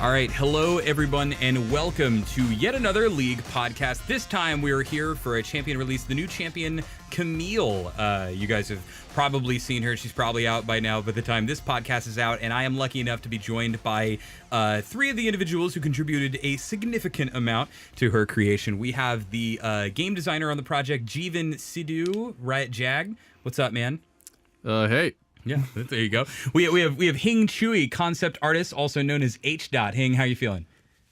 All right, hello everyone, and welcome to yet another League podcast. This time we are here for a champion release, the new champion, Camille. You guys have probably seen her. She's probably out by now by the time this podcast is out, and I am lucky enough to be joined by three of the individuals who contributed a significant amount to her creation. We have the game designer on the project, Jeevun, Sidhu, Riot Jag. What's up, man? Hey. Yeah, there you go. We have Hing, concept artist, also known as Hdot. Hing, how you feeling?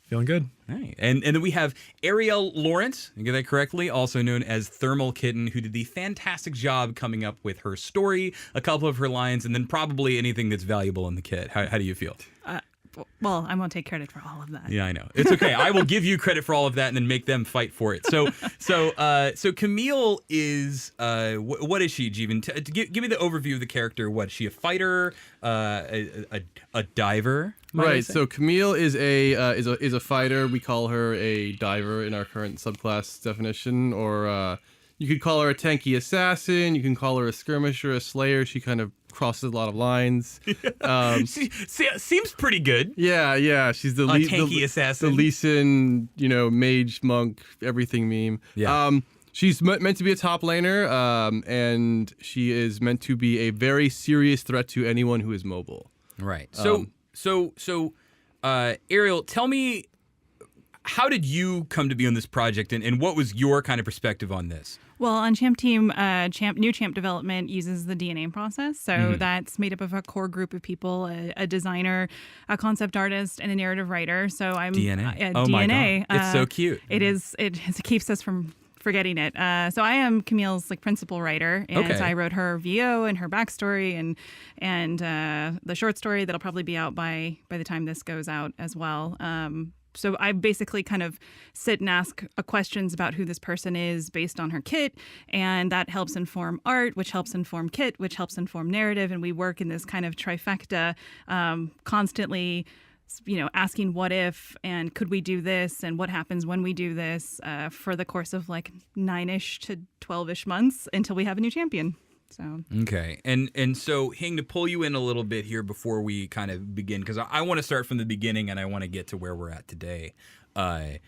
Feeling good. All right. And then we have Ariel Lawrence, you get that correctly, also known as Thermal Kitten, who did the fantastic job coming up with her story, a couple of her lines, and then probably anything that's valuable in the kit. How do you feel? Well, I won't take credit for all of that. Yeah, I know. It's okay. I will give you credit for all of that and then make them fight for it. So Camille is what is she, Jeevun? Give me the overview of the character. What is she? A fighter? A diver? Right. So Camille is a fighter. We call her a diver in our current subclass definition, or you could call her a tanky assassin. You can call her a skirmisher, a slayer. She kind of crosses a lot of lines. Seems pretty good. Yeah. She's the tanky assassin, the Lee Sin, mage, monk, everything meme. Yeah. She's meant to be a top laner, and she is meant to be a very serious threat to anyone who is mobile. Right. So, Ariel, tell me, how did you come to be on this project, and what was your kind of perspective on this? Well, on Champ Team, new Champ development uses the DNA process. So that's made up of a core group of people, a designer, a concept artist, and a narrative writer. So I'm DNA. Oh DNA. My God. It's so cute. It is. It keeps us from forgetting it. So I am Camille's principal writer, and Okay. I wrote her VO and her backstory and the short story that'll probably be out by the time this goes out as well. So I basically kind of sit and ask questions about who this person is based on her kit, and that helps inform art, which helps inform kit, which helps inform narrative, and we work in this kind of trifecta, constantly, asking what if and could we do this and what happens when we do this for the course of like 9-ish to 12-ish months until we have a new champion. So Okay, and so Hing, to pull you in a little bit here before we kind of begin, because I want to start from the beginning and I want to get to where we're at today. How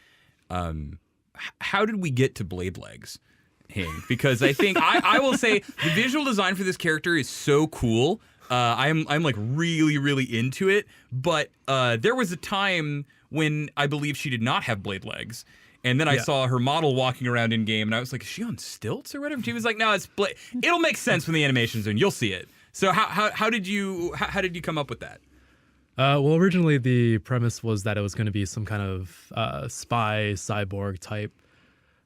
did we get to Blade Legs, Hing? Because I think I will say the visual design for this character is so cool. I'm like really, really into it. But there was a time when I believe she did not have blade legs. And then I saw her model walking around in game, and I was like, is she on stilts or whatever? She was like, no, it's blade. It'll make sense when the animation's in. You'll see it. So how did you come up with that? Well, originally the premise was that it was going to be some kind of spy cyborg type,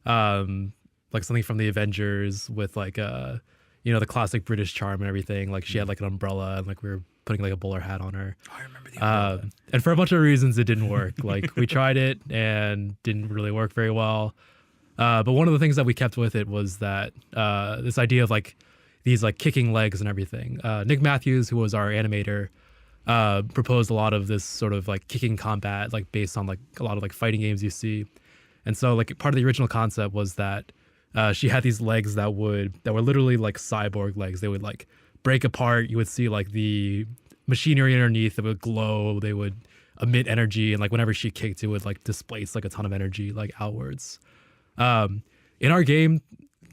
like something from the Avengers with like the classic British charm and everything. Like she had like an umbrella, and like we were putting like a bowler hat on her. Oh, I remember the umbrella. And for a bunch of reasons, it didn't work. Like we tried it and didn't really work very well. But one of the things that we kept with it was that this idea of like these like kicking legs and everything. Nick Matthews, who was our animator, proposed a lot of this sort of like kicking combat, like based on like a lot of like fighting games you see. And so like part of the original concept was that she had these legs that were literally like cyborg legs. They would like break apart. You would see like the machinery underneath that would glow. They would emit energy, and like whenever she kicked, it would like displace like a ton of energy like outwards. In our game,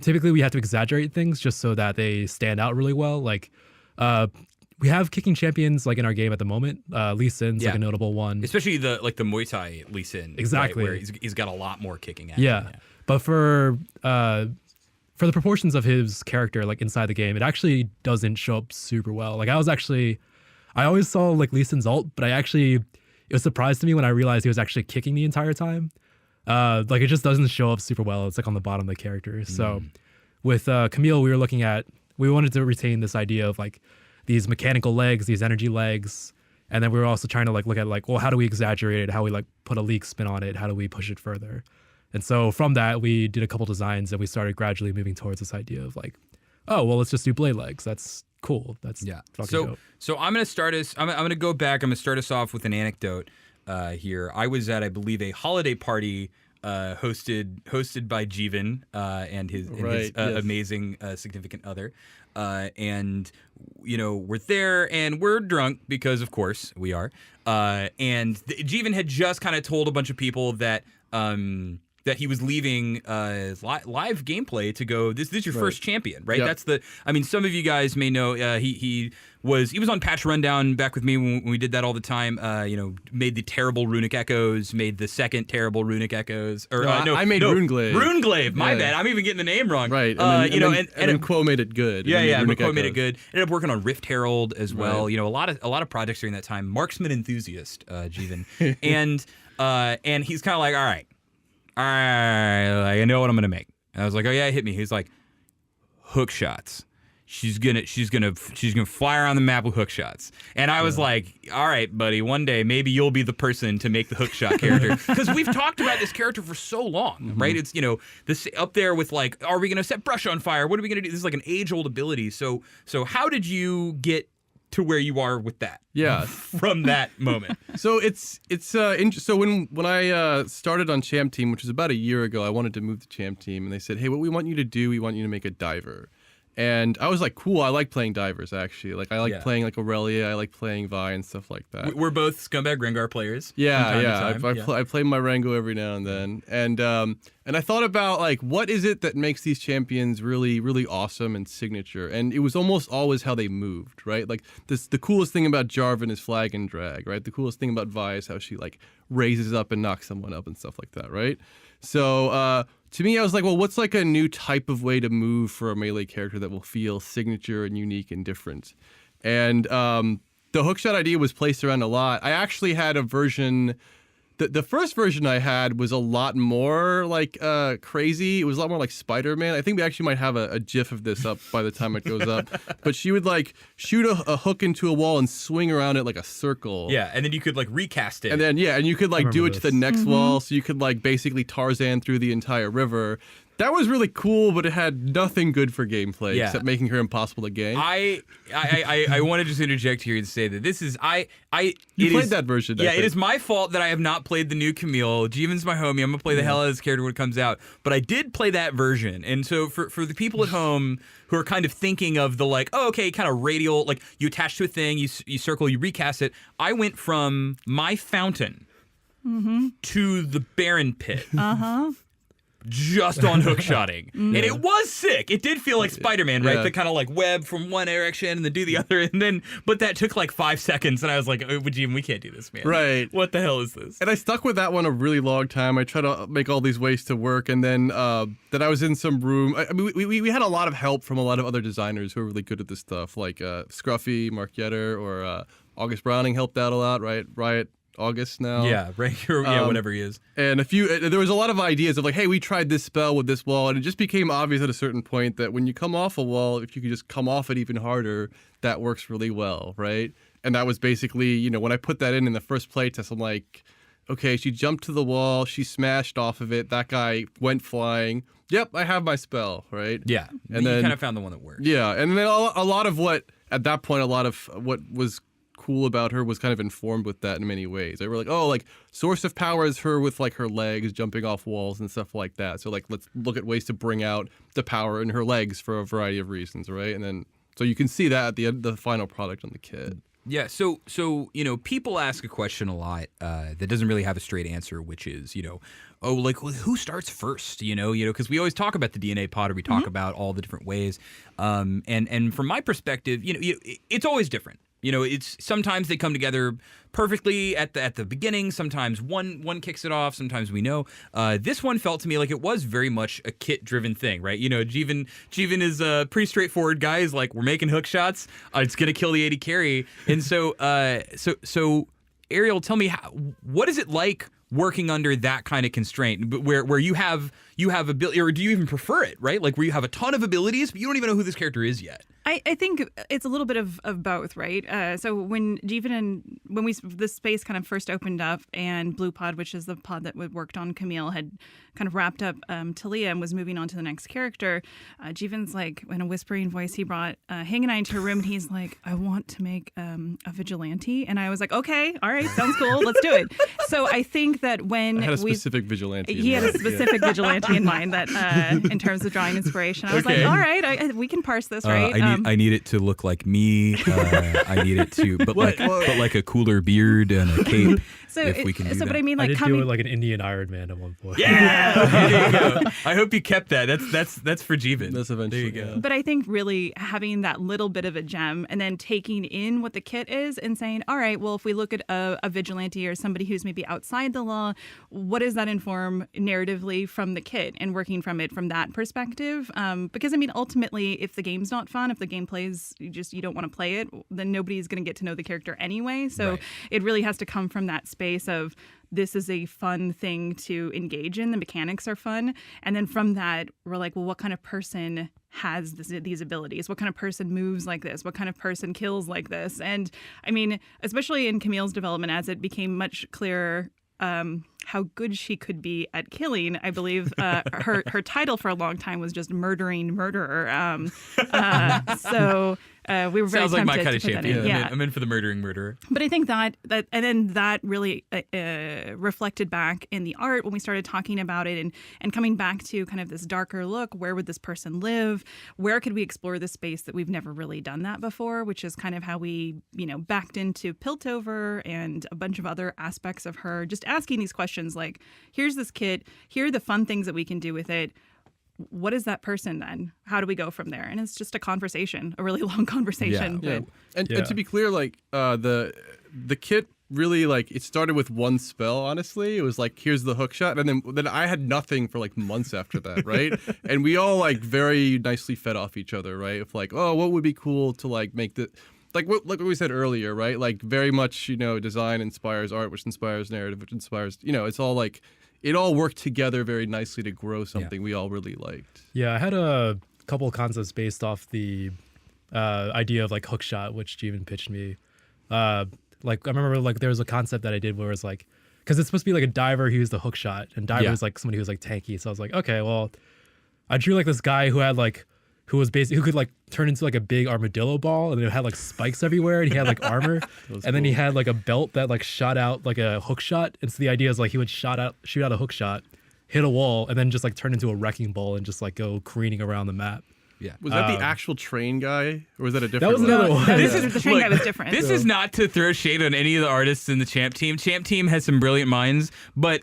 typically we have to exaggerate things just so that they stand out really well. Like we have kicking champions like in our game at the moment. Lee Sin's like a notable one, especially the Muay Thai Lee Sin. Exactly, right, where he's got a lot more kicking action. Yeah. But for the proportions of his character, like inside the game, it actually doesn't show up super well. Like I always saw like Lee Sin's ult, but it was a surprise to me when I realized he was actually kicking the entire time. Like it just doesn't show up super well. It's like on the bottom of the character. So with Camille, we wanted to retain this idea of like these mechanical legs, these energy legs. And then we were also trying to like look at like, well, how do we exaggerate it? How do we like put a leak spin on it? How do we push it further? And so from that, we did a couple designs and we started gradually moving towards this idea of like, oh, well, let's just do blade legs. That's cool. That's fucking dope. So I'm going to start us, I'm going to go back. I'm going to start us off with an anecdote here. I was at, I believe, a holiday party hosted by Jeevun and his Right, yes. amazing significant other. And we're there and we're drunk because of course we are. And Jeevun had just kind of told a bunch of people that that he was leaving live gameplay to go. This is your first champion, right? Yep. That's some of you guys may know he was on Patch Rundown back with me when we did that all the time. Made the terrible Runic Echoes, made the second terrible Runic Echoes. I made Runeglaive. Runeglaive, my Yeah. bad. I'm even getting the name wrong. Right. And then Quo made it good. but Quo made it good. Ended up working on Rift Herald as well. Right. A lot of projects during that time. Marksman enthusiast, Jeevun, and he's kind of like, all right, I know what I'm gonna make. And I was like, oh yeah, hit me. He's like, hook shots. She's gonna fly around the map with hook shots. And I was like, all right, buddy, one day maybe you'll be the person to make the hook shot character. Because we've talked about this character for so long, right? It's this up there with like, are we gonna set brush on fire? What are we gonna do? This is like an age-old ability. So how did you get to where you are with that? Yeah. From that moment. So so when I started on Champ Team, which was about a year ago, I wanted to move to Champ Team, and they said, hey, what we want you to do, we want you to make a diver. And I was like, cool, I like playing divers, actually. Like, I like playing, like, Aurelia, I like playing Vi and stuff like that. We're both Scumbag Rengar players. Yeah, from yeah. time to time. I play my Rango every now and then. And I thought about, like, what is it that makes these champions really, really awesome and signature? And it was almost always how they moved, right? Like, the coolest thing about Jarvan is flag and drag, right? The coolest thing about Vi is how she, like, raises up and knocks someone up and stuff like that, right? So, to me, I was like, well, what's like a new type of way to move for a melee character that will feel signature and unique and different? And the hookshot idea was placed around a lot. I actually had a version. The first version I had was a lot more like crazy. It was a lot more like Spider-Man. I think we actually might have a GIF of this up by the time it goes up. But she would like shoot a hook into a wall and swing around it like a circle. Yeah, and then you could like recast it. And then and you could like do it to the next Mm-hmm. wall, so you could like basically Tarzan through the entire river. That was really cool, but it had nothing good for gameplay except making her impossible to game. I want to just interject here and say that this is You played that version. I Yeah, think. it is my fault that I have not played the new Camille. Jeevun's my homie. I'm gonna play the hell out of this character when it comes out. But I did play that version, and so for the people at home who are kind of thinking of the like, oh, okay, kind of radial, like you attach to a thing, you circle, you recast it. I went from my fountain to the Baron Pit. Just on hookshotting. And it was sick. It did feel like Spider-Man, right? Yeah. The kind of like web from one direction and then do the other. But that took like 5 seconds. And I was like, oh, Jeevun, we can't do this, man. Right. What the hell is this? And I stuck with that one a really long time. I tried to make all these ways to work, and then I was in some room. I mean, we had a lot of help from a lot of other designers who are really good at this stuff, like Scruffy, Mark Yetter, or August Browning helped out a lot, right? Riot August now. Yeah, right. Yeah, whatever he is. And there was a lot of ideas of like, hey, we tried this spell with this wall, and it just became obvious at a certain point that when you come off a wall, if you could just come off it even harder, that works really well, right? And that was basically, when I put that in the first playtest, I'm like, okay, she jumped to the wall, she smashed off of it, that guy went flying. Yep, I have my spell, right? Yeah. And you then kind of found the one that works. Yeah, and then a lot of what was cool about her was kind of informed with that in many ways. They were like, oh, like source of power is her with like her legs jumping off walls and stuff like that. So like let's look at ways to bring out the power in her legs for a variety of reasons, right? And then so you can see that at the end, the final product on the kit. Yeah, so people ask a question a lot that doesn't really have a straight answer, which is, oh, like who starts first? Because we always talk about the DNA pod, or we talk about all the different ways, and from my perspective, it's always different. It's sometimes they come together perfectly at the beginning. Sometimes one kicks it off. Sometimes we know. This one felt to me like it was very much a kit-driven thing, right? Jeevun is a pretty straightforward guy. He's like, we're making hook shots. It's gonna kill the AD carry. And so Ariel, tell me, what is it like working under that kind of constraint, where you have ability, or do you even prefer it, right? Like where you have a ton of abilities, but you don't even know who this character is yet. I think it's a little bit of both, right? So when this space kind of first opened up, and Blue Pod, which is the pod that worked on Camille, had kind of wrapped up Talia and was moving on to the next character, Jeevun's like, in a whispering voice, he brought Hing and I into a room, and he's like, I want to make a vigilante. And I was like, okay, all right, sounds cool, let's do it. So I think that when I had a specific vigilante. he had a specific vigilante in mind that in terms of drawing inspiration, I was like, all right, we can parse this, right? I need it to look like me. I need it to, but like a cooler beard and a cape. So, if we can do that. But I mean, like, I did do it like an Indian Iron Man at one point. Yeah, there you go. I hope you kept that. That's for Jeevun. That's eventually. There you go. But I think really having that little bit of a gem and then taking in what the kit is and saying, all right, well, if we look at a vigilante or somebody who's maybe outside the law, what does that inform narratively from the kit and working from it from that perspective? Because I mean, ultimately, if the game's not fun, if the game plays, you don't want to play it, then nobody's going to get to know the character anyway. So it really has to come from that space of this is a fun thing to engage in. The mechanics are fun. And then from that, we're like, well, what kind of person has these abilities? What kind of person moves like this? What kind of person kills like this? And I mean, especially in Camille's development, as it became much clearer how good she could be at killing, I believe her title for a long time was just murdering murderer. So we were very Sounds like tempted my kind to of put that champion. in. Yeah. I'm in for the murdering murderer. But I think that and then that really reflected back in the art when we started talking about it and coming back to kind of this darker look. Where would this person live? Where could we explore this space that we've never really done that before? Which is kind of how we, backed into Piltover and a bunch of other aspects of her. Just asking these questions like, here's this kit. Here are the fun things that we can do with it. What is that person then? How do we go from there? And it's just a conversation, a really long conversation. Yeah. But And to be clear, like the kit really, like, it started with one spell. Honestly, it was like, here's the hook shot, and then I had nothing for like months after that, right? And we all like very nicely fed off each other, right? Of like, oh, what would be cool to like make the like what we said earlier, right? Like very much, design inspires art, which inspires narrative, which inspires, it's all like. It all worked together very nicely to grow something we all really liked. Yeah, I had a couple of concepts based off the idea of like hookshot, which Jeevun pitched me. Like I remember like there was a concept that I did where it was like, because it's supposed to be like a diver who used the hookshot, and diver is like somebody who's like tanky. So I was like, okay, well, I drew like this guy who had like who could like turn into like a big armadillo ball, and it had like spikes everywhere, and he had like armor, and then he had like a belt that like shot out like a hook shot. And so the idea is like he would shoot out a hook shot, hit a wall, and then just like turn into a wrecking ball and just like go careening around the map. Yeah. Was that the actual train guy, or was that a different? That was another one. the train guy was different. This is not to throw shade on any of the artists in the Champ team. Champ team has some brilliant minds, but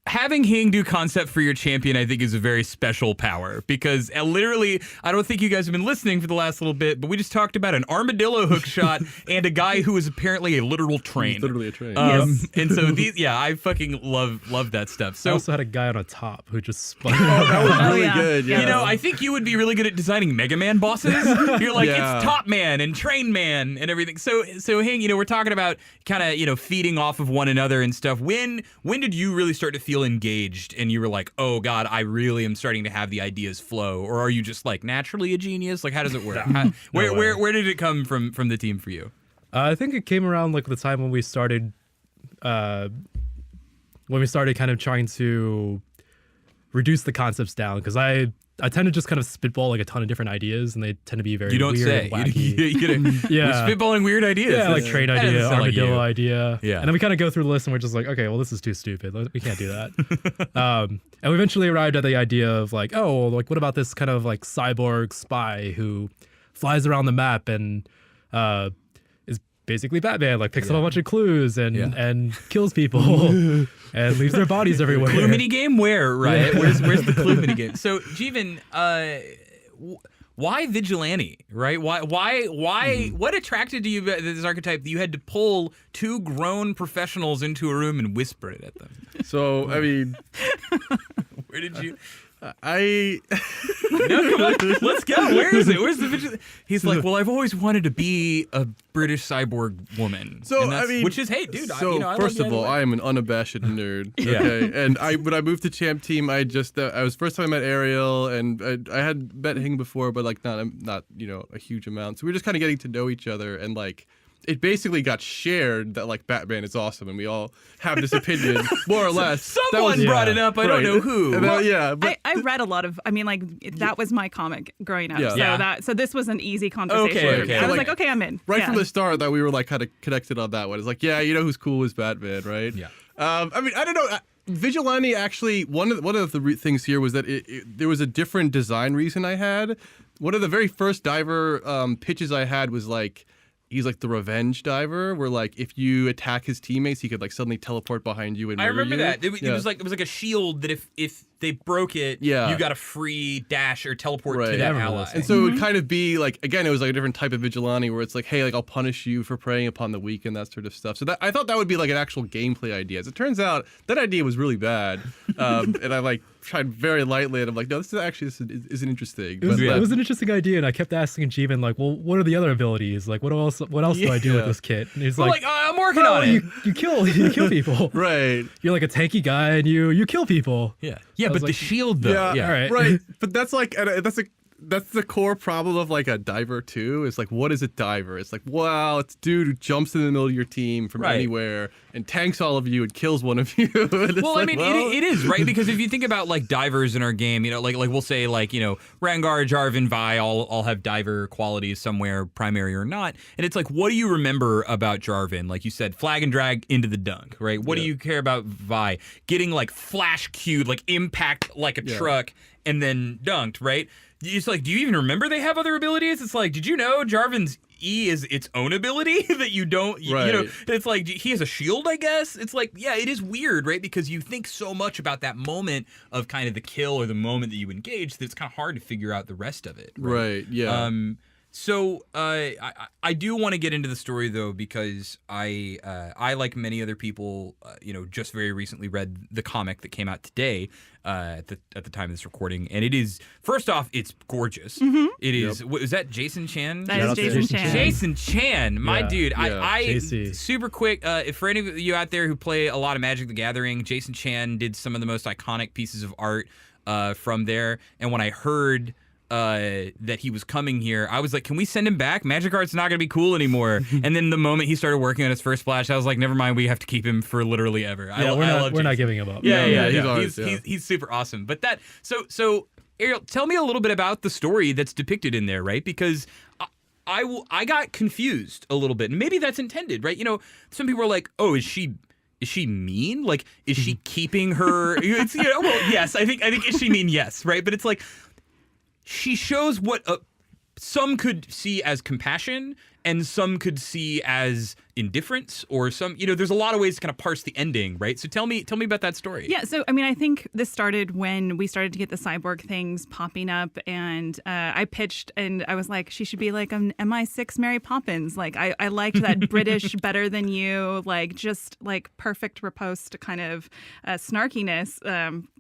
having Hing do concept for your champion, I think, is a very special power because literally, I don't think you guys have been listening for the last little bit, but we just talked about an armadillo hook shot and a guy who is apparently a literal train. Literally a train. And so I fucking love that stuff. So I also had a guy on a top who just spun. that was really good. Yeah. I think you would be really good at designing Mega Man bosses. You're like, it's Top Man and Train Man and everything. So Hing, we're talking about kind of, feeding off of one another and stuff. When did you really start to feel engaged and you were like, oh God, I really am starting to have the ideas flow? Or are you just like naturally a genius? Like, how does it work? Where did it come from the team for you? I think it came around like the time when we started kind of trying to reduce the concepts down, because I tend to just kind of spitball like a ton of different ideas, and they tend to be very weird and wacky. We're spitballing weird ideas. Yeah, like train idea, armadillo idea. Yeah. And then we kind of go through the list and we're just like, okay, well, this is too stupid. We can't do that. And we eventually arrived at the idea of like, oh, well, like what about this kind of like cyborg spy who flies around the map and is basically Batman, like picks up a bunch of clues and kills people and leaves their bodies everywhere. Clue mini game? Where, Riot? Yeah. Where's the clue mini game? So, Jeevun, why Vigilante, right? Why what attracted to you this archetype that you had to pull two grown professionals into a room and whisper it at them? So, I mean, Where did you... no, come on, let's go. Where is it? Where's the Vigilante? He's like, well, I've always wanted to be a British cyborg woman. So, I mean, which is, hey, dude. So I first love of you all, anyway. I am an unabashed nerd. Okay, and when I moved to Champ Team, I was first time I met Ariel, and I had met Hing before, but like not a huge amount. So we were just kind of getting to know each other, and like it basically got shared that like Batman is awesome, and we all have this opinion more or less. Someone brought it up. I don't know who. But I read a lot of. I mean, like that was my comic growing up. Yeah. So this was an easy conversation. Okay. I was like, okay, I'm in. Right from the start, that we were like kind of connected on that one. It's like, yeah, you know who's cool is Batman, right? Yeah. I mean, I don't know. Vigilante actually, one of the things here was that there was a different design reason I had. One of the very first diver pitches I had was like, he's like the revenge diver, where like if you attack his teammates, he could like suddenly teleport behind you and murder I remember you. that. It was like a shield that if they broke it, you got a free dash or teleport to that ally. And so it would kind of be like, again, it was like a different type of vigilante where it's like, hey, like I'll punish you for preying upon the weak and that sort of stuff. So that I thought that would be like an actual gameplay idea. As it turns out, that idea was really bad, and I like tried very lightly, and I'm like, no, this isn't interesting. It was an interesting idea, and I kept asking Jeevun like, well, what are the other abilities? Like, what else do I do with this kit? And he's like, I'm working on it. You kill people. Right. You're like a tanky guy, and you kill people. Yeah, but the shield though. Yeah, all right. Right. But that's like that's the core problem of like a diver too. Is like, what is a diver? It's like, wow, it's a dude who jumps in the middle of your team from anywhere and tanks all of you and kills one of you. Well, I mean, it is, right? Because if you think about like divers in our game, you know, like we'll say like, you know, Rangar, Jarvan, Vi all have diver qualities somewhere, primary or not. And it's like, what do you remember about Jarvan? Like you said, flag and drag into the dunk, right? What do you care about Vi? Getting like flash cued, like impact like a truck and then dunked, right? It's like, do you even remember they have other abilities? It's like, did you know Jarvan's E is its own ability that you don't, you know, it's like he has a shield, I guess. It's like, yeah, it is weird, right? Because you think so much about that moment of kind of the kill or the moment that you engage that it's kind of hard to figure out the rest of it. Right. Yeah. So I do want to get into the story though, because I like many other people, you know, just very recently read the comic that came out today at the time of this recording, and it is, first off, it's gorgeous. It is. What, is that Jason Chan? That is Jason Chan. Jason Chan, my dude. I JC. super quick. If for any of you out there who play a lot of Magic the Gathering, Jason Chan did some of the most iconic pieces of art from there, and when I heard that he was coming here, I was like, can we send him back? Magic Art's not gonna be cool anymore. And then the moment he started working on his first splash, I was like, never mind, we have to keep him for literally ever. We're not giving him up. He's super awesome. But that so Ariel, tell me a little bit about the story that's depicted in there, right? Because I got confused a little bit, and maybe that's intended, right? You know, some people are like, oh, is she mean? Like, is she keeping her? It's, you know, well, yes, I think is she mean? Yes, right? But it's like, she shows what some could see as compassion and some could see as indifference, or some, you know, there's a lot of ways to kind of parse the ending, right? So tell me about that story. Yeah, so I mean, I think this started when we started to get the cyborg things popping up, and I pitched, and I was like, she should be like an MI6 Mary Poppins. Like, I liked that British better than you, like just like perfect riposte kind of snarkiness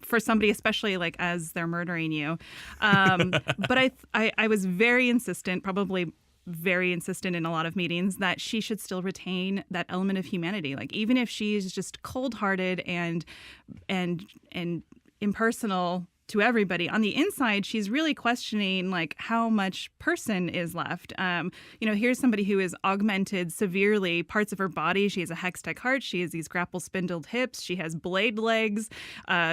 for somebody, especially like as they're murdering you. But I was very insistent, probably very insistent in a lot of meetings, that she should still retain that element of humanity. Like, even if she's just cold-hearted and impersonal to everybody, on the inside, she's really questioning like how much person is left. You know, here's somebody who is augmented severely parts of her body. She has a Hextech heart. She has these grapple spindled hips. She has blade legs.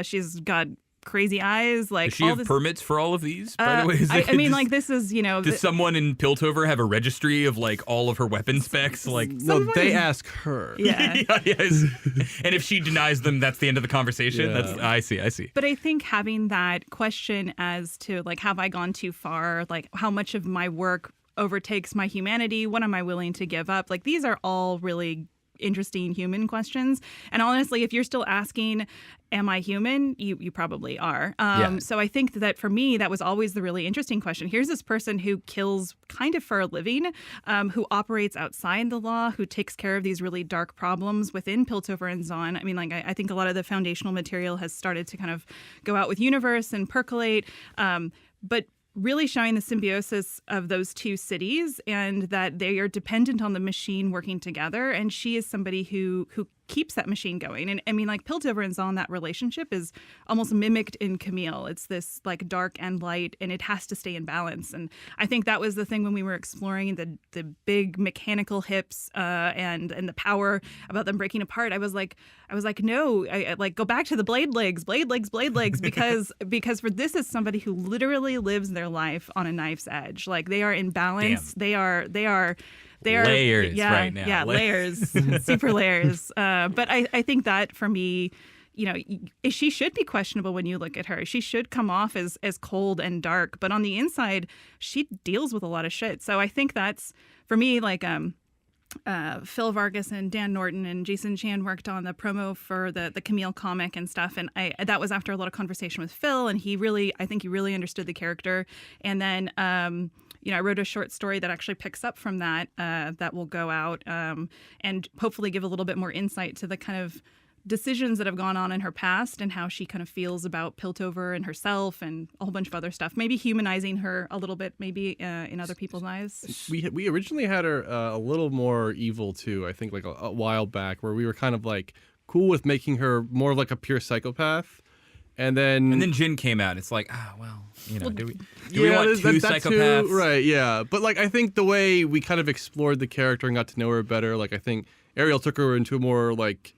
She's got crazy eyes. Like, does she have permits for all of these, by the way? I mean, like, this is, you know, does someone in Piltover have a registry of like all of her weapon specs? Like, no, they ask her. Yeah. Yes. And if she denies them, that's the end of the conversation. That's I see. But I think having that question as to like, have I gone too far? Like, how much of my work overtakes my humanity? What am I willing to give up? Like, these are all really interesting human questions. And honestly, if you're still asking, am I human? You probably are. So I think that for me, that was always the really interesting question. Here's this person who kills kind of for a living, who operates outside the law, who takes care of these really dark problems within Piltover and Zon. I mean, like, I think a lot of the foundational material has started to kind of go out with Universe and percolate. But really showing the symbiosis of those two cities, and that they are dependent on the machine working together. And she is somebody who keeps that machine going. And I mean, like Piltover and Zon, that relationship is almost mimicked in Camille. It's this like dark and light, and it has to stay in balance. And I think that was the thing when we were exploring the big mechanical hips and the power about them breaking apart. I was like, no, I like go back to the blade legs, because for this is somebody who literally lives their life on a knife's edge. Like they are in balance. Damn. They are layers right now. Yeah, layers, super layers. But I think that for me, you know, she should be questionable when you look at her. She should come off as cold and dark, but on the inside, she deals with a lot of shit. So I think that's for me, like Phil Vargas and Dan Norton and Jason Chan worked on the promo for the Camille comic and stuff, and that was after a lot of conversation with Phil, and I think he really understood the character. And then you know, I wrote a short story that actually picks up from that that will go out and hopefully give a little bit more insight to the kind of decisions that have gone on in her past and how she kind of feels about Piltover and herself and a whole bunch of other stuff. Maybe humanizing her a little bit, maybe in other people's eyes. We originally had her a little more evil too. I think like a while back, where we were kind of like cool with making her more of like a pure psychopath. And then Jin came out. It's like, well, you know, do we yeah, want two that psychopaths? too, right, yeah. But like I think the way we kind of explored the character and got to know her better, like I think Ariel took her into a more like,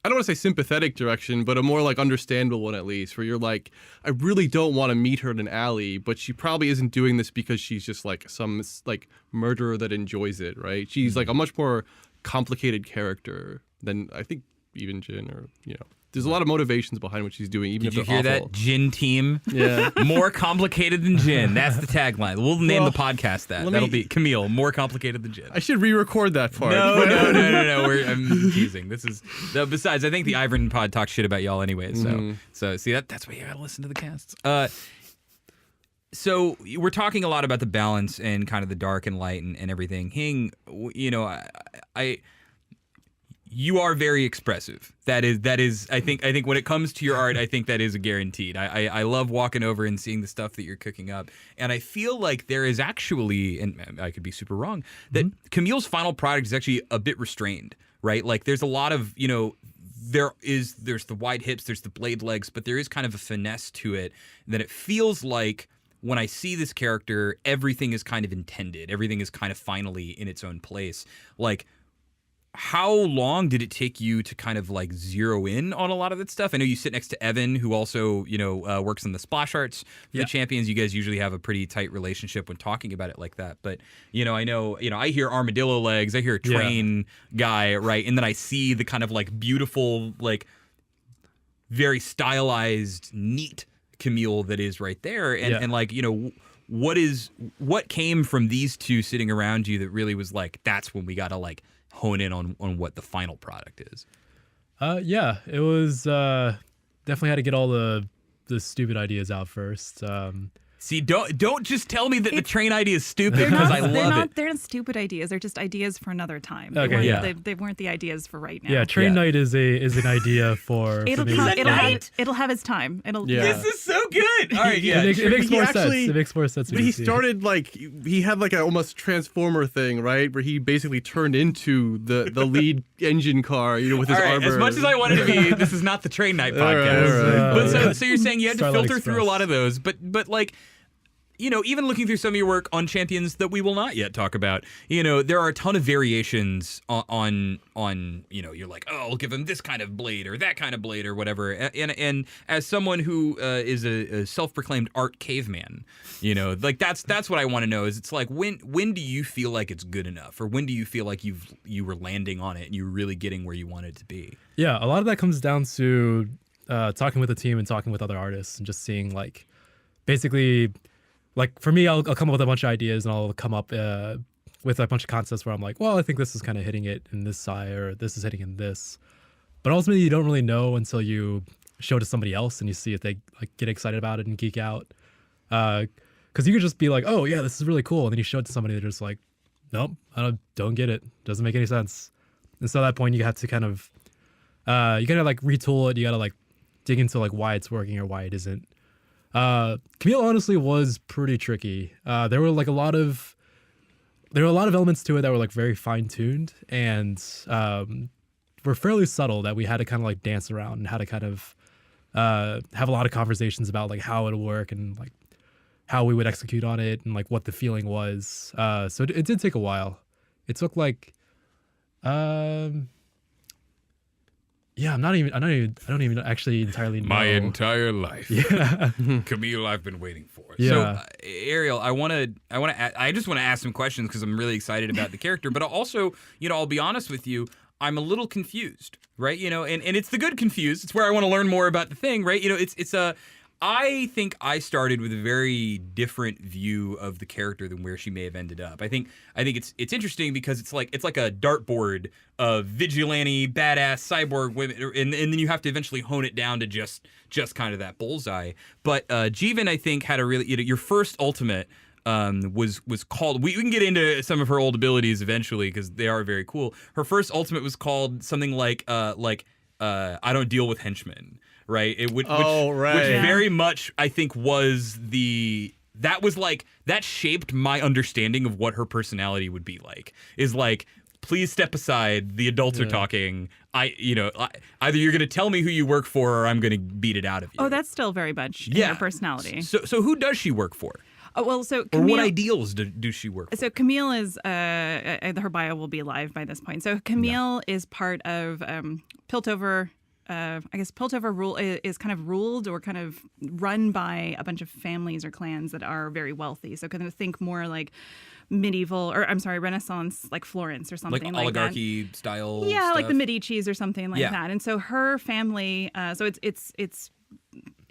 I don't want to say sympathetic direction, but a more like understandable one at least, where you're like, I really don't want to meet her in an alley, but she probably isn't doing this because she's just like some like murderer that enjoys it, right? She's like a much more complicated character than I think even Jin, or you know. There's a lot of motivations behind what she's doing, even Did if you they're hear awful. that? Jin team. Yeah. More complicated than Jin. That's the tagline. We'll name the podcast that. That'll be Camille, more complicated than Jin. I should re-record that part. No. I'm teasing. This is besides. I think the Ivan pod talks shit about y'all anyway. So see that's why you gotta listen to the casts. So we're talking a lot about the balance and kind of the dark and light and everything. Hing, you know, you are very expressive. That is. I think when it comes to your art, I think that is a guaranteed. I love walking over and seeing the stuff that you're cooking up, and I feel like there is actually, and I could be super wrong, that Camille's final product is actually a bit restrained, right? Like there's a lot of, you know, there's the wide hips, there's the blade legs, but there is kind of a finesse to it that it feels like when I see this character, everything is kind of intended, everything is kind of finally in its own place, like. How long did it take you to kind of like zero in on a lot of that stuff? I know you sit next to Evan, who also, you know, works on the splash arts for the champions. You guys usually have a pretty tight relationship when talking about it like that. But, you know, I hear armadillo legs, I hear a train guy, right? And then I see the kind of like beautiful, like very stylized, neat Camille that is right there. And like, you know, what came from these two sitting around you that really was like, that's when we got to like hone in on what the final product is? It was definitely had to get all the stupid ideas out first. See, don't just tell me that the train idea is stupid, because I love it. They're not stupid ideas. They're just ideas for another time. Okay, They weren't the ideas for right now. Yeah, Train Knight is an idea for. It'll have its time. This is so good. All right, yeah, it makes more sense. It makes more sense. But he started like he had like a almost transformer thing, right, where he basically turned into the lead engine car, you know, with his armor. As much as I wanted to be, this is not the Train Knight podcast. All right. But so you're saying you had to Starlight filter through a Express. lot of those, but like. You know, even looking through some of your work on champions that we will not yet talk about, you know, there are a ton of variations on you know, you're like, oh, I'll give him this kind of blade or that kind of blade or whatever. And as someone who is a self-proclaimed art caveman, you know, like that's what I want to know is it's like when do you feel like it's good enough, or when do you feel like you were landing on it and you're really getting where you wanted to be? Yeah, a lot of that comes down to talking with the team and talking with other artists and just seeing like basically. Like for me, I'll come up with a bunch of ideas and I'll come up with a bunch of concepts where I'm like, well, I think this is kind of hitting it in this side, or this is hitting in this. But ultimately, you don't really know until you show it to somebody else and you see if they like get excited about it and geek out. Because you could just be like, oh yeah, this is really cool, and then you show it to somebody, they're just like, nope, I don't get it. Doesn't make any sense. And so at that point, you have to kind of you gotta like retool it. You gotta like dig into like why it's working or why it isn't. Camille honestly was pretty tricky. There were a lot of elements to it that were like very fine tuned, and were fairly subtle that we had to kind of like dance around and how to kind of have a lot of conversations about like how it'll work and like how we would execute on it and like what the feeling was. So it did take a while. It took like, yeah, I don't even actually entirely know. My entire life. Yeah. Camille, I've been waiting for. Yeah. So, Ariel, I just want to ask some questions because I'm really excited about the character, but also, I'll be honest with you, I'm a little confused, right? And it's the good confused. It's where I want to learn more about the thing, right? I think I started with a very different view of the character than where she may have ended up. I think it's interesting because it's like a dartboard of vigilante, badass, cyborg women, and then you have to eventually hone it down to just kind of that bullseye. But Jeevun, I think, had a really your first ultimate was called. We can get into some of her old abilities eventually because they are very cool. Her first ultimate was called something like I don't deal with henchmen. Right. Which very much I think that shaped my understanding of what her personality would be like. Is like, please step aside. The adults are talking. Either you're going to tell me who you work for, or I'm going to beat it out of you. Oh, that's still very much in her personality. So who does she work for? Oh, well, so Camille, or what ideals do she work for? So Camille is her bio will be live by this point. So Camille is part of Piltover. I guess Piltover is kind of ruled or kind of run by a bunch of families or clans that are very wealthy. So kind of think more like Renaissance, like Florence or something like oligarchy that. style. Yeah, stuff. like the Medicis or something like that. And so her family, so it's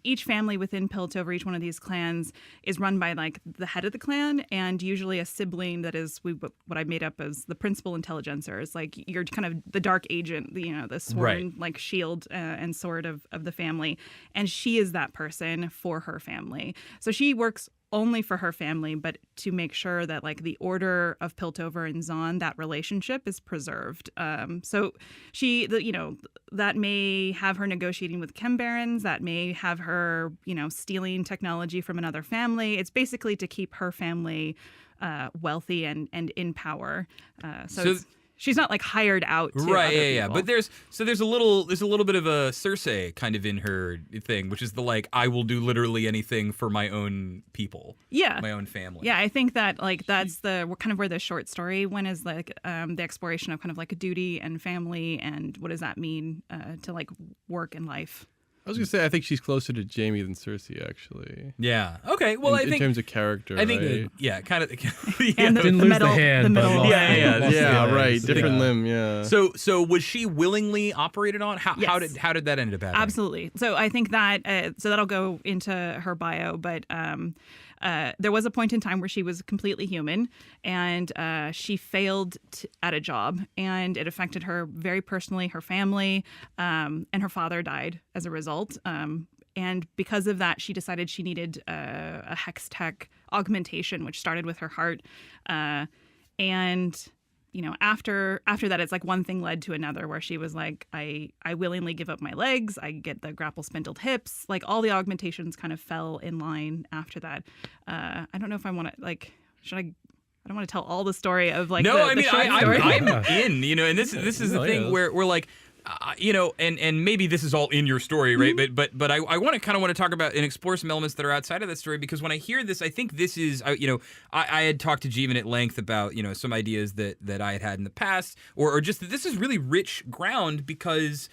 each family within Piltover, each one of these clans is run by like the head of the clan and usually a sibling that is what I made up as the principal intelligencer. It's like you're kind of the dark agent, the sworn like shield and sword of the family. And she is that person for her family. So she works only for her family, but to make sure that like the order of Piltover and Zon, that relationship is preserved. So that may have her negotiating with chem barons, that may have her, stealing technology from another family. It's basically to keep her family wealthy and in power. She's not like hired out to right, other people. But there's a little bit of a Cersei kind of in her thing, which is the like I will do literally anything for my own people, my own family. Yeah, I think that like that's the kind of where the short story went is like the exploration of kind of like a duty and family and what does that mean to like work and life. I was gonna say I think she's closer to Jaime than Cersei, actually. Yeah. Okay. Well, I think in terms of character, I think right? kind of. And Didn't lose the hand. But lost right. Different limb. Yeah. So was she willingly operated on? How did that end up happening? Absolutely. So I think that so that'll go into her bio, but there was a point in time where she was completely human and she failed at a job and it affected her very personally, her family, and her father died as a result. And because of that, she decided she needed a hex tech augmentation, which started with her heart. After that, it's like one thing led to another where she was like, I willingly give up my legs. I get the grapple spindled hips. Like all the augmentations kind of fell in line after that. I don't know if I want to I don't want to tell all the story of like the short story. I'm in, and this is the thing where we're like, and maybe this is all in your story, right? Mm-hmm. But I want to talk about and explore some elements that are outside of that story because when I hear this, I think this is, I had talked to Jeevun at length about, some ideas that I had in the past, or just that this is really rich ground because,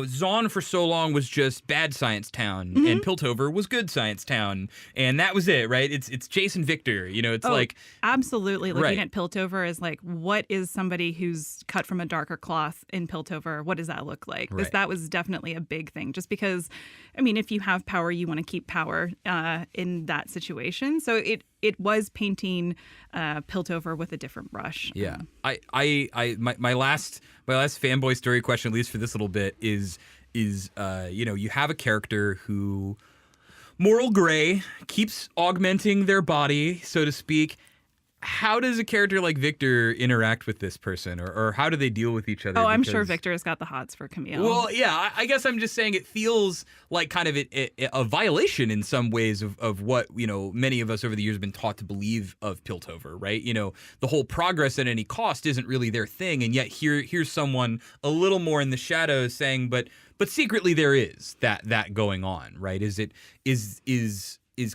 Zon for so long was just bad science town, and Piltover was good science town, and that was it, right? It's Jason Victor, it's like absolutely looking at Piltover as like, what is somebody who's cut from a darker cloth in Piltover? What does that look like? That was definitely a big thing, just because, if you have power, you want to keep power in that situation. So it was painting Piltover with a different brush. Yeah, my last fanboy story question, at least for this little bit, is you have a character who moral gray keeps augmenting their body, so to speak. how does a character like Victor interact with this person, or how do they deal with each other? Oh, I'm sure Victor has got the hots for Camille. Well, yeah, I guess I'm just saying it feels like kind of a violation in some ways of what, you know, many of us over the years have been taught to believe of Piltover, right? You know, the whole progress at any cost isn't really their thing, and yet here's someone a little more in the shadows saying, but secretly there is that going on, right? Is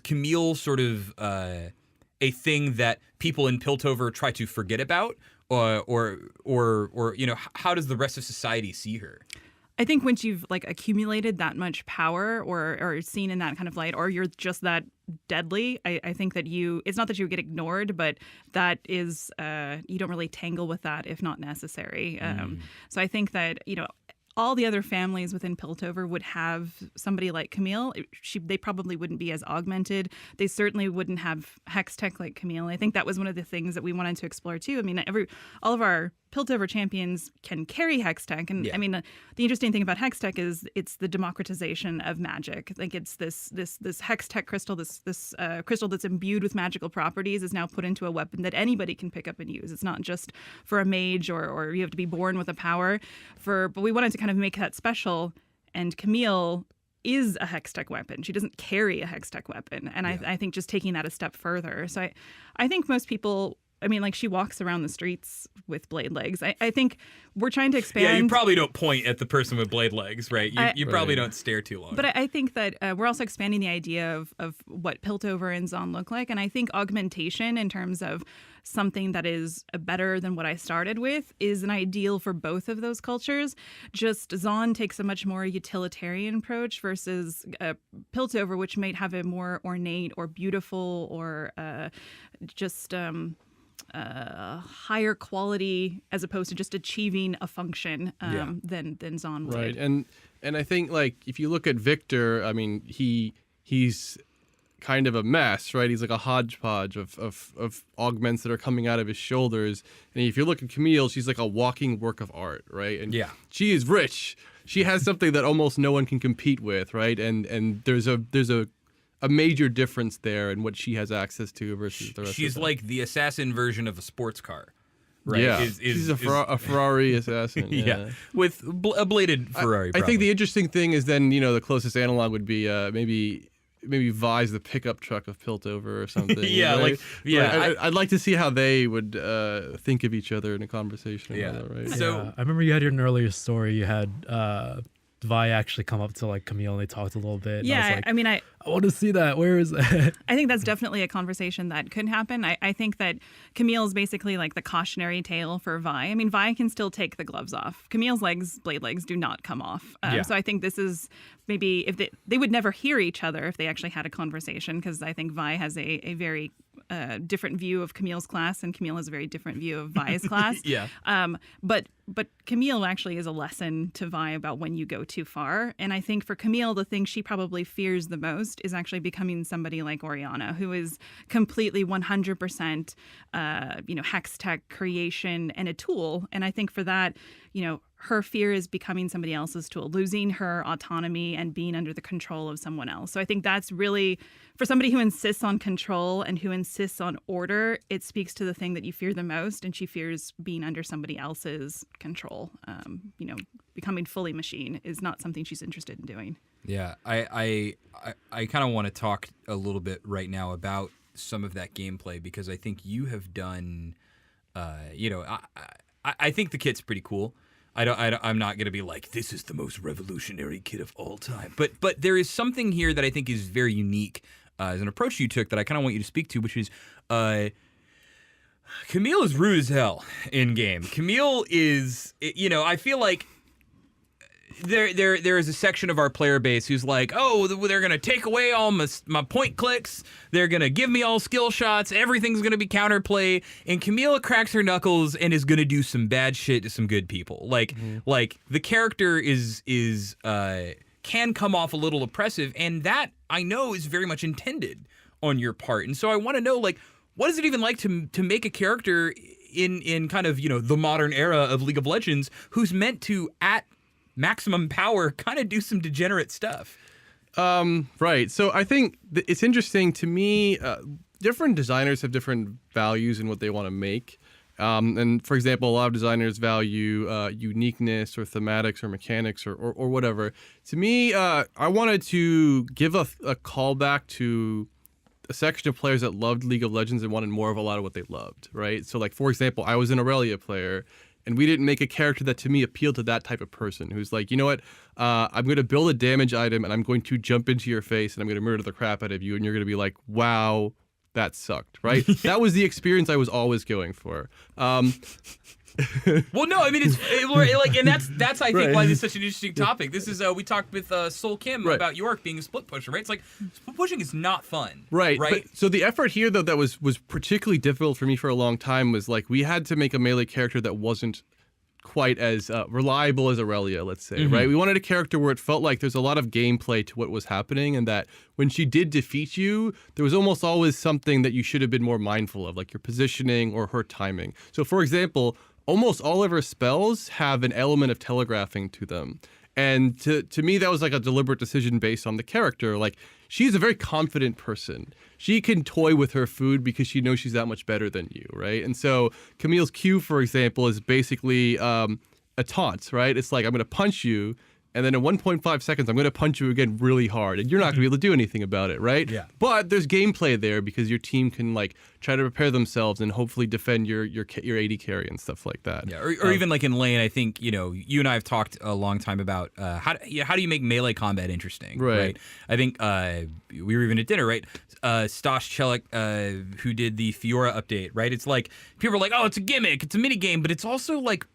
Camille sort of a thing that people in Piltover try to forget about, or you know, how does the rest of society see her? I think once you've like accumulated that much power or seen in that kind of light, or you're just that deadly, I think that it's not that you get ignored, but that is, you don't really tangle with that if not necessary. So I think that, you know, all the other families within Piltover would have somebody like Camille. They probably wouldn't be as augmented. They certainly wouldn't have hex tech like Camille. I think that was one of the things that we wanted to explore too. I mean, all of our Piltover champions can carry hex tech, and I mean, the interesting thing about hex tech is it's the democratization of magic. Like it's this hex tech crystal, this crystal that's imbued with magical properties is now put into a weapon that anybody can pick up and use. It's not just for a mage or you have to be born with a power. But we wanted to kind of make that special, and Camille is a hex tech weapon. She doesn't carry a hex tech weapon, and I think just taking that a step further. So I think most people. I mean, like, she walks around the streets with blade legs. I think we're trying to expand. Yeah, you probably don't point at the person with blade legs, right? You probably don't stare too long. But I think that we're also expanding the idea of what Piltover and Zon look like. And I think augmentation in terms of something that is better than what I started with is an ideal for both of those cultures. Just Zon takes a much more utilitarian approach versus Piltover, which might have a more ornate or beautiful or just... higher quality as opposed to just achieving a function than Zon would. Right, and I think like if you look at Victor, I mean he's kind of a mess, right? He's like a hodgepodge of augments that are coming out of his shoulders. And if you look at Camille, she's like a walking work of art, right? And she is rich. She has something that almost no one can compete with, right? And there's a major difference there in what she has access to versus the rest She's of them. like the assassin version of a sports car, right? Yeah, she's a Ferrari assassin. Yeah, with a bladed Ferrari. I think the interesting thing is then, you know, the closest analog would be maybe Vi's the pickup truck of Piltover or something. Right? I'd like to see how they would think of each other in a conversation. Right? So I remember you had an earlier story. You had Vi actually come up to like Camille and they talked a little bit. Yeah, and I was like, I mean, I want to see that. Where is that? I think that's definitely a conversation that could happen. I think that Camille is basically like the cautionary tale for Vi. I mean, Vi can still take the gloves off. Camille's blade legs do not come off. So I think this is maybe if they would never hear each other if they actually had a conversation, because I think Vi has a very different view of Camille's class, and Camille has a very different view of Vi's class. But Camille actually is a lesson to Vi about when you go too far. And I think for Camille, the thing she probably fears the most is actually becoming somebody like Oriana, who is completely 100%, hex tech creation and a tool. And I think for that, you know, her fear is becoming somebody else's tool, losing her autonomy and being under the control of someone else. So I think that's really, for somebody who insists on control and who insists on order, it speaks to the thing that you fear the most, and she fears being under somebody else's control. Becoming fully machine is not something she's interested in doing. Yeah, I kind of want to talk a little bit right now about some of that gameplay, because I think you have done, I think the kit's pretty cool. I'm not going to be like, this is the most revolutionary kit of all time. But there is something here that I think is very unique as an approach you took that I kind of want you to speak to, which is Camille is rude as hell in game. Camille is, I feel like there is a section of our player base who's like, oh, they're going to take away all my point clicks. They're going to give me all skill shots. Everything's going to be counterplay. And Camille cracks her knuckles and is going to do some bad shit to some good people. Like the character can come off a little oppressive, and that I know is very much intended on your part. And so I want to know, like, what is it even like to make a character in kind of, the modern era of League of Legends who's meant to, at maximum power, kind of do some degenerate stuff? Right. So I think it's interesting to me. different designers have different values in what they want to make. And for example, a lot of designers value uniqueness or thematics or mechanics or whatever. To me, I wanted to give a callback to a section of players that loved League of Legends and wanted more of a lot of what they loved, right? So like, for example, I was an Aurelia player, and we didn't make a character that to me appealed to that type of person who's like, you know what, I'm going to build a damage item and I'm going to jump into your face and I'm going to murder the crap out of you, and you're going to be like, wow, that sucked, right? That was the experience I was always going for. Well, no, I mean and that's I think why this is such an interesting topic. This is we talked with Soul Kim about York being a split pusher, right? It's like split pushing is not fun, right? Right. But, so the effort here though that was particularly difficult for me for a long time was like we had to make a melee character that wasn't quite as reliable as Aurelia, let's say, right? We wanted a character where it felt like there's a lot of gameplay to what was happening, and that when she did defeat you, there was almost always something that you should have been more mindful of, like your positioning or her timing. So, for example, almost all of her spells have an element of telegraphing to them. And to me, that was like a deliberate decision based on the character. Like, she's a very confident person. She can toy with her food because she knows she's that much better than you, right? And so Camille's Q, for example, is basically a taunt, right? It's like, I'm going to punch you, and then in 1.5 seconds, I'm going to punch you again really hard, and you're not going to be able to do anything about it, right? Yeah. But there's gameplay there because your team can like try to prepare themselves and hopefully defend your AD carry and stuff like that. Yeah, or even like in lane, I think you and I have talked a long time about how do you make melee combat interesting, right? I think we were even at dinner, right? Stosh Chelik, who did the Fiora update, right? It's like people are like, oh, it's a gimmick, it's a mini game, but it's also like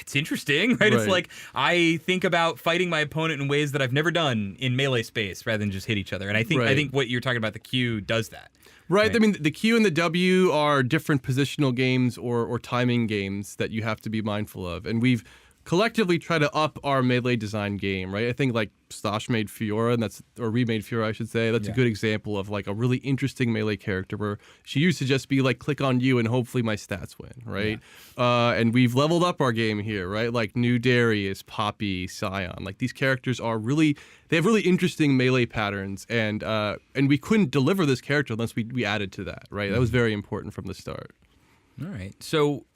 it's interesting, right? It's like I think about fighting my opponent in ways that I've never done in melee space rather than just hit each other. And I think what you're talking about, the Q does that. Right. I mean, the Q and the W are different positional games or timing games that you have to be mindful of. And we've collectively tried to up our melee design game, right? I think like Stosh made Fiora, or remade Fiora, I should say. That's a good example of like a really interesting melee character where she used to just be like, click on you and hopefully my stats win, right? Yeah. And we've leveled up our game here, right? Like New Darius, Poppy, Scion. Like these characters they have really interesting melee patterns, and we couldn't deliver this character unless we added to that, right? That was very important from the start. All right. So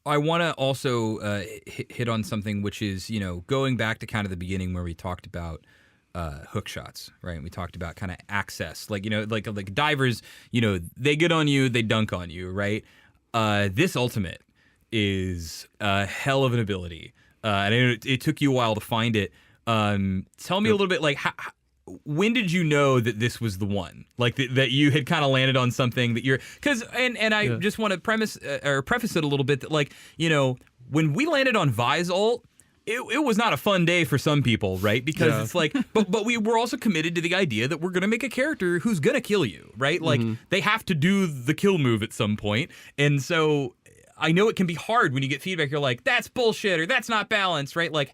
I want to also hit on something which is, going back to kind of the beginning where we talked about hook shots, right? And we talked about kind of access, like divers, they get on you, they dunk on you, right? This ultimate is a hell of an ability, and it took you a while to find it. Tell me a little bit, like, when did you know that this was the one? Like that you had kind of landed on something that you're, I just want to preface it a little bit that, like, when we landed on Vi's ult, it was not a fun day for some people, right? Because it's like, but we were also committed to the idea that we're going to make a character who's going to kill you, right? Like they have to do the kill move at some point. And so I know it can be hard when you get feedback. You're like, that's bullshit, or that's not balanced, right? Like,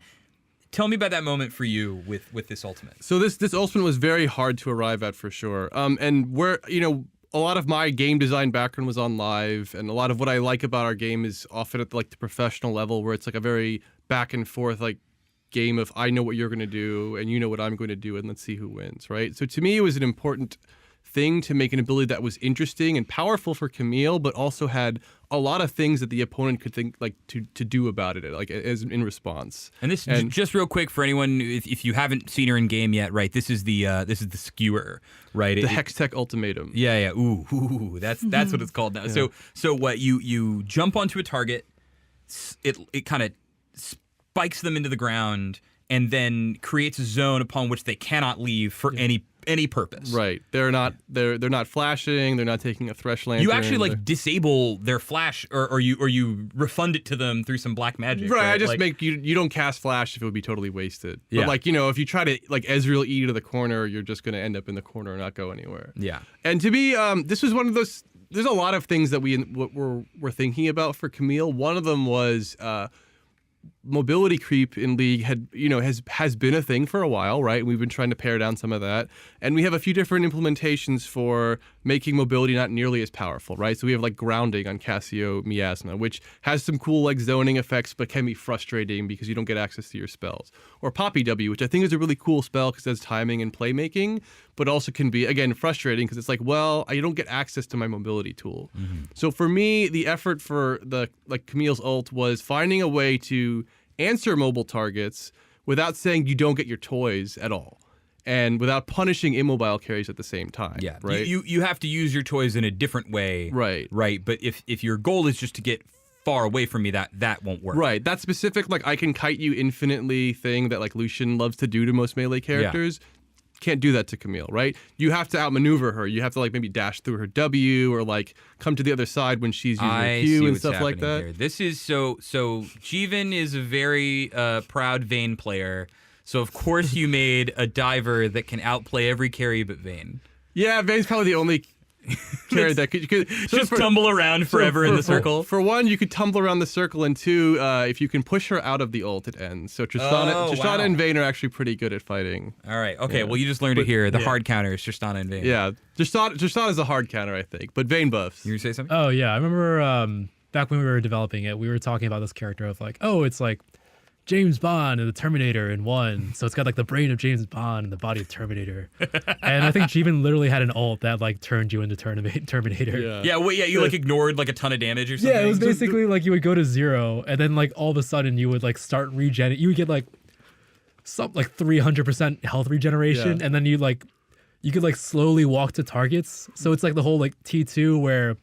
tell me about that moment for you with this ultimate. So this ultimate was very hard to arrive at for sure. And where, a lot of my game design background was on live, and a lot of what I like about our game is often at the professional level, where it's like a very back and forth like game of I know what you're going to do and you know what I'm going to do, and let's see who wins, right? So to me, it was an important thing to make an ability that was interesting and powerful for Camille, but also had a lot of things that the opponent could think like to do about it, like as in response. And this, just real quick for anyone, if you haven't seen her in game yet, right? This is the skewer, right? The Extech Ultimatum. Yeah. Ooh, that's what it's called now. Yeah. So what you jump onto a target, it kind of spikes them into the ground, and then creates a zone upon which they cannot leave for any purpose. Right. They're not flashing, they're not taking a thresh lantern. You actually disable their flash, or you refund it to them through some black magic. Right. I just make you don't cast flash if it would be totally wasted. Yeah. But if you try to Ezreal E to the corner, you're just gonna end up in the corner and not go anywhere. Yeah. And to me, this was one of those, there's a lot of things that we're thinking about for Camille. One of them was mobility creep in League has been a thing for a while, right? We've been trying to pare down some of that, and we have a few different implementations for making mobility not nearly as powerful, right? So we have like grounding on Cassio Miasma, which has some cool like zoning effects, but can be frustrating because you don't get access to your spells. Or Poppy W, which I think is a really cool spell because it has timing and playmaking, but also can be, again, frustrating because it's like, well, I don't get access to my mobility tool. So for me, the effort for the Camille's ult was finding a way to answer mobile targets without saying you don't get your toys at all, and without punishing immobile carries at the same time. Yeah, right. You have to use your toys in a different way. Right. But if your goal is just to get far away from me, that won't work. Right. That specific like I can kite you infinitely thing that like Lucian loves to do to most melee characters. Can't do that to Camille, right? You have to outmaneuver her. You have to like maybe dash through her W or like come to the other side when she's using her Q and stuff like that. Here. This is so Jeevun is a very proud Vayne player. So of course you made a diver that can outplay every carry but Vayne. Yeah, Vayne's probably the only carry that could just tumble around forever in the circle. For one, you could tumble around the circle, and two, if you can push her out of the ult, it ends. So Tristana and Vayne are actually pretty good at fighting. All right, okay. Well, you just learned it here. The hard counter is Tristana and Vayne. Yeah, Tristana is a hard counter, I think, but Vayne buffs. You gonna say something? Oh yeah, I remember back when we were developing it, we were talking about this character of like, oh, it's like James Bond and the Terminator in one. So it's got like the brain of James Bond and the body of Terminator. And I think Jeevun literally had an ult that like turned you into Terminator. You like ignored like a ton of damage or something. Yeah, it was basically like you would go to 0 and then like all of a sudden you would like start regen. You would get like some like 300% health regeneration, and then you could like slowly walk to targets. So it's like the whole like T2 where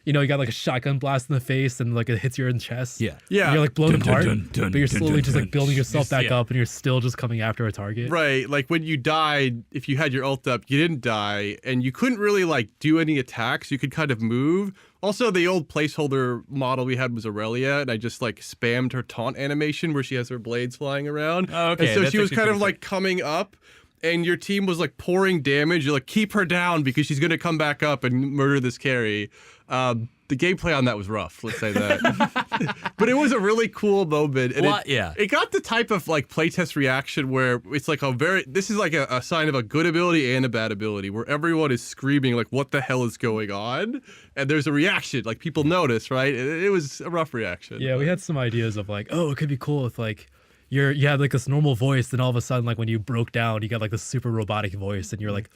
you got like a shotgun blast in the face and like it hits your chest. Yeah. And you're like blown apart, but you're slowly just like building yourself back up, and you're still just coming after a target. Right. Like when you died, if you had your ult up, you didn't die, and you couldn't really like do any attacks. You could kind of move. Also, the old placeholder model we had was Aurelia, and I just like spammed her taunt animation where she has her blades flying around. Oh, okay. And so she was kind of like coming up, and your team was like pouring damage. You're like, keep her down because she's going to come back up and murder this carry. The gameplay on that was rough, let's say that. But it was a really cool moment. And it got the type of like playtest reaction where it's like this is like a sign of a good ability and a bad ability, where everyone is screaming like, what the hell is going on? And there's a reaction, like people notice, right? It was a rough reaction. Yeah, we had some ideas of like, oh, it could be cool if like you had like this normal voice, then all of a sudden like when you broke down, you got like this super robotic voice, and you're like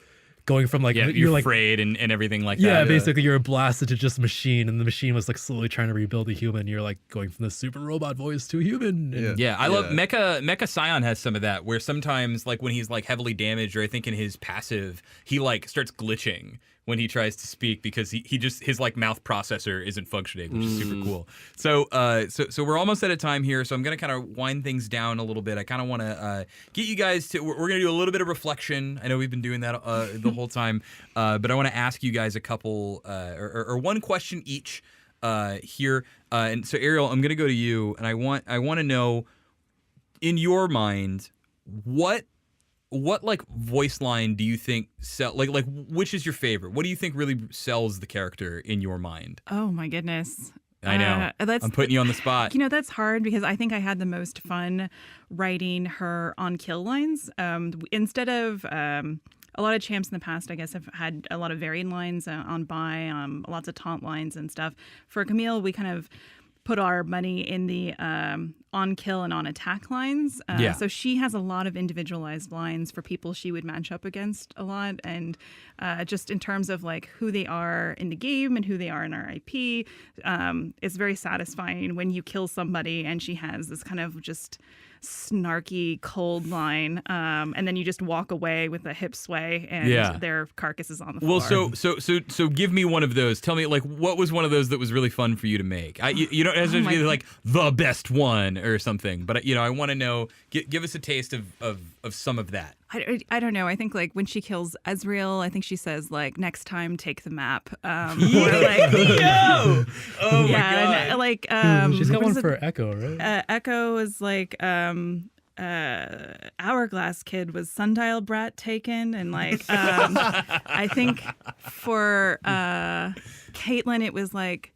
going from like you're like afraid and everything like that. Yeah, basically you're blasted to just a machine, and the machine was like slowly trying to rebuild a human. You're like going from this super robot voice to a human. And I love Mecha Scion has some of that, where sometimes like when he's like heavily damaged, or I think in his passive, he like starts glitching when he tries to speak because he just his like mouth processor isn't functioning, which is super cool. So we're almost out of time here, so I'm gonna kind of wind things down a little bit. I kind of want to get you guys to. We're gonna do a little bit of reflection. I know we've been doing that the whole time, but I want to ask you guys a couple or one question each here. And so Ariel, I'm gonna go to you, and I want to know, in your mind, what like voice line do you think like which is your favorite? What do you think really sells the character in your mind? Oh my goodness. I know. I'm putting you on the spot. That's hard because I think I had the most fun writing her on kill lines. Instead of a lot of champs in the past, I guess, have had a lot of variant lines on buy, lots of taunt lines and stuff. For Camille, we kind of put our money in the on kill and on attack lines. So she has a lot of individualized lines for people she would match up against a lot. And just in terms of like who they are in the game and who they are in our IP, it's very satisfying when you kill somebody and she has this kind of just snarky cold line, and then you just walk away with a hip sway and their carcass is on the floor. Well, so give me one of those. Tell me, like, what was one of those that was really fun for you to make? You don't have to be like the best one or something, but I want to know. Give us a taste of some of that. I don't know. I think like when she kills Ezreal, I think she says like, next time take the map. Or like, yo! Oh my god! And, like she's got one for Echo, right? Echo is like Hourglass Kid was Sundial Brat taken, and like I think for Caitlyn it was like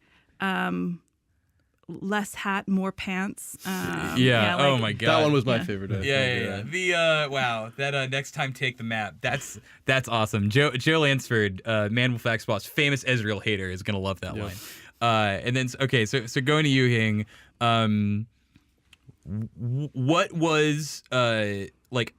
less hat, more pants. Yeah. Oh my god. That one was my favorite. I think, Yeah. The wow, that next time take the map. That's awesome. Joe Lansford, Man with Fax Boss, famous Ezreal hater, is gonna love that line. And then okay, so going to you, Hing. What was like?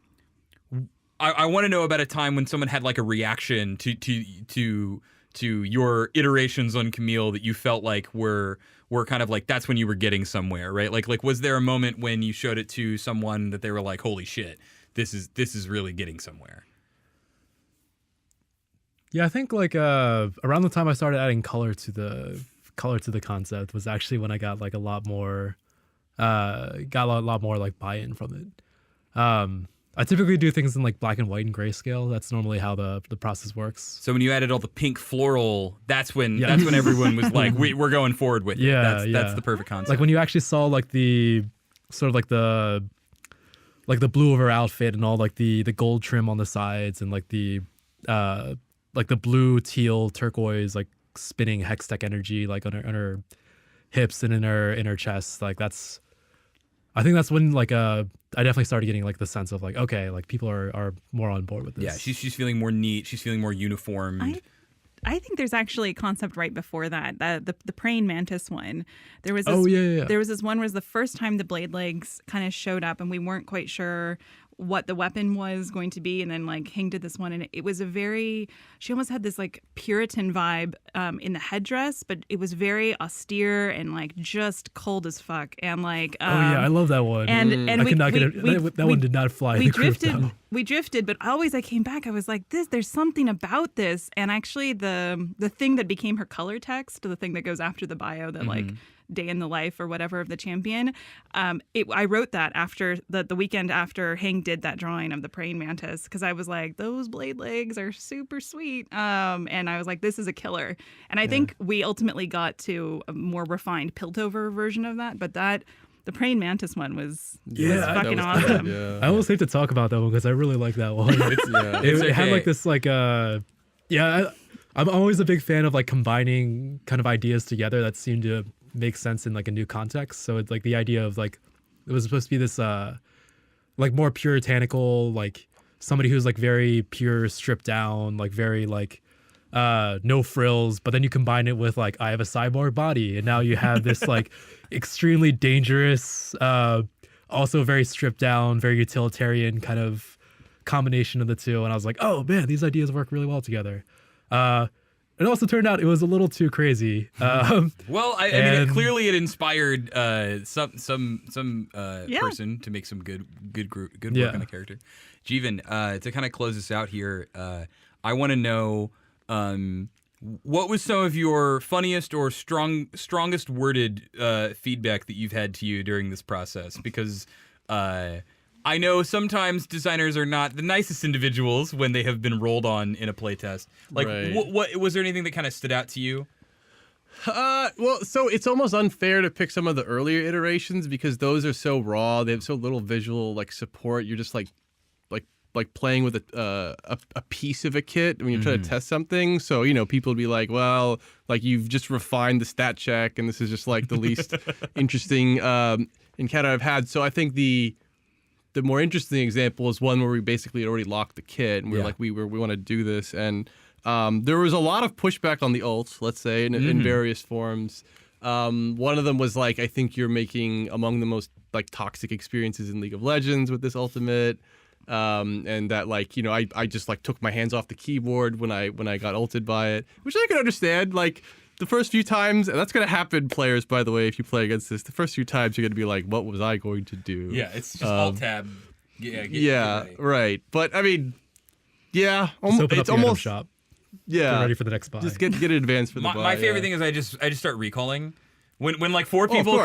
I want to know about a time when someone had like a reaction to your iterations on Camille that you felt like were kind of like that's when you were getting somewhere, right? Like was there a moment when you showed it to someone that they were like, holy shit, this is really getting somewhere? Yeah, I think like around the time I started adding color to the concept was actually when I got like a lot more like buy-in from it. I typically do things in like black and white and grayscale. That's normally how the process works. So when you added all the pink floral, that's when everyone was like, we're going forward with it. That's the perfect concept. Like when you actually saw like the sort of like the blue of her outfit and all like the gold trim on the sides and like the blue, teal, turquoise like spinning hextech energy like on her hips and in her chest. Like I think that's when like I definitely started getting like the sense of like, okay, like people are more on board with this. Yeah, she's feeling more neat. She's feeling more uniformed. I think there's actually a concept right before that. The praying mantis one. There was There was this one where it was the first time the blade legs kind of showed up, and we weren't quite sure what the weapon was going to be. And then like Hing did this one, and it was she almost had this like Puritan vibe in the headdress, but it was very austere and like just cold as fuck. And like I love that one. And I could not get it. That one did not fly. We drifted, but always I came back. I was like, there's something about this. And actually the thing that became her color text, the thing that goes after the bio, that like day in the life or whatever of the champion, I wrote that after the weekend after Hing did that drawing of the praying mantis, because I was like, those blade legs are super sweet. And I was like, this is a killer. And I think we ultimately got to a more refined Piltover version of that, but the praying mantis one was fucking awesome. I almost hate to talk about that one because I really like that one. It had like this like I'm always a big fan of like combining kind of ideas together that seem to make sense in like a new context. So it's like the idea of like it was supposed to be this like more puritanical, like somebody who's like very pure, stripped down, like very like no frills, but then you combine it with like I have a cyborg body, and now you have this like extremely dangerous, also very stripped down, very utilitarian kind of combination of the two. And I was like, oh man, these ideas work really well together. It also turned out it was a little too crazy. Well, I mean, clearly it inspired some person to make some good work on the character. Jeevun, to kind of close this out here, I want to know what was some of your funniest or strongest worded feedback that you've had to you during this process? Because I know sometimes designers are not the nicest individuals when they have been rolled on in a playtest. Like, what was there anything that kind of stood out to you? Well, so it's almost unfair to pick some of the earlier iterations because those are so raw. They have so little visual like support. You're just like playing with a piece of a kit when you're trying to test something. So, you know, people would be like, well, like you've just refined the stat check and this is just like the least interesting encounter I've had. So I think the more interesting example is one where we basically already locked the kit and we're like, we want to do this. And there was a lot of pushback on the ult, let's say, in various forms. One of them was like, I think you're making among the most like toxic experiences in League of Legends with this ultimate. And that like, you know, I just like took my hands off the keyboard when I got ulted by it, which I can understand. Like the first few times, and that's going to happen, players, by the way, if you play against this, the first few times you're going to be like, what was I going to do? Yeah, it's just alt tab. Yeah, right. But I mean, yeah, it's almost shop. Yeah, get ready for the next buy. Just get in advance for the buy. My favorite thing is I just start recalling. When like four people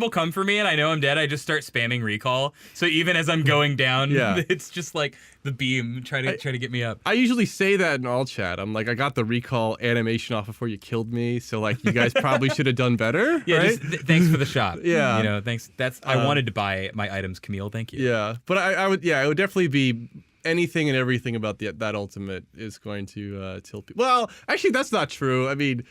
come for me and I know I'm dead, I just start spamming recall. So even as I'm going down, it's just like the beam try to get me up. I usually say that in all chat. I'm like, I got the recall animation off before you killed me, so like you guys probably should have done better. Yeah, right? Thanks for the shot. Yeah, you know, thanks. I wanted to buy my items, Camille. Thank you. Yeah, but I would it would definitely be anything and everything about that ultimate is going to tilt people. Well, actually, that's not true. I mean,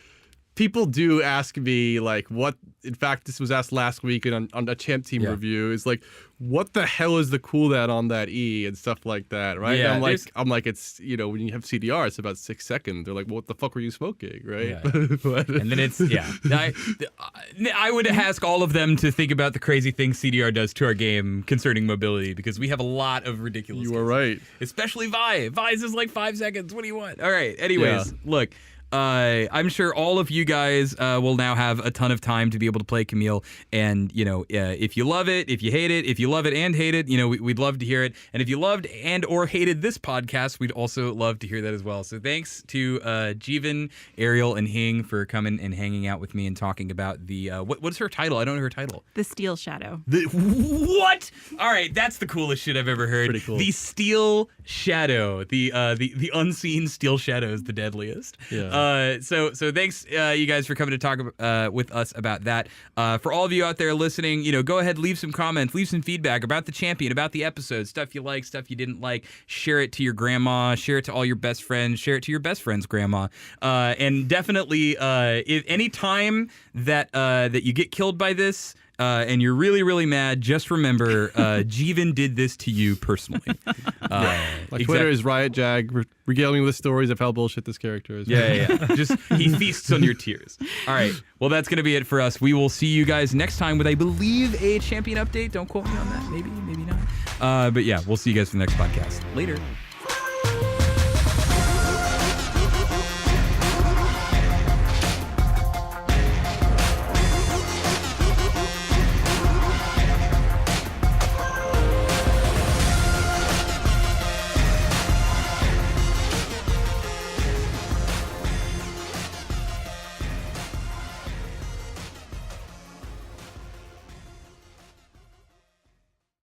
people do ask me like what. In fact, this was asked last week on a Champ Team review. Is like, what the hell is the cooldown on that E and stuff like that, right? Yeah, and I'm like, it's when you have CDR, it's about 6 seconds. They're like, well, what the fuck were you smoking, right? Yeah. And then it's I would ask all of them to think about the crazy things CDR does to our game concerning mobility, because we have a lot of ridiculous. You are right. Especially Vi. Vi's is like 5 seconds. What do you want? All right. Anyways, look. I'm sure all of you guys will now have a ton of time to be able to play Camille, and if you love it, if you hate it, if you love it and hate it, we'd love to hear it. And if you loved and or hated this podcast, we'd also love to hear that as well. So thanks to Jeevun, Ariel, and Hing for coming and hanging out with me and talking about the what's her title? I don't know her title. The Steel Shadow. What? All right, that's the coolest shit I've ever heard. Pretty cool. The Steel Shadow, the unseen Steel Shadow is the deadliest. Yeah. So thanks you guys for coming to talk with us about that. For all of you out there listening, go ahead, leave some comments, leave some feedback about the champion, about the episode, stuff you like, stuff you didn't like. Share it to your grandma, share it to all your best friends, share it to your best friend's grandma. And definitely, if any time that you get killed by this, and you're really, really mad, just remember, Jeevun did this to you personally. My Twitter is Riot Jag. Regale me with stories of how bullshit this character is. Yeah. Just, he feasts on your tears. All right. Well, that's going to be it for us. We will see you guys next time with, I believe, a champion update. Don't quote me on that. Maybe not. But yeah, we'll see you guys for the next podcast. Later.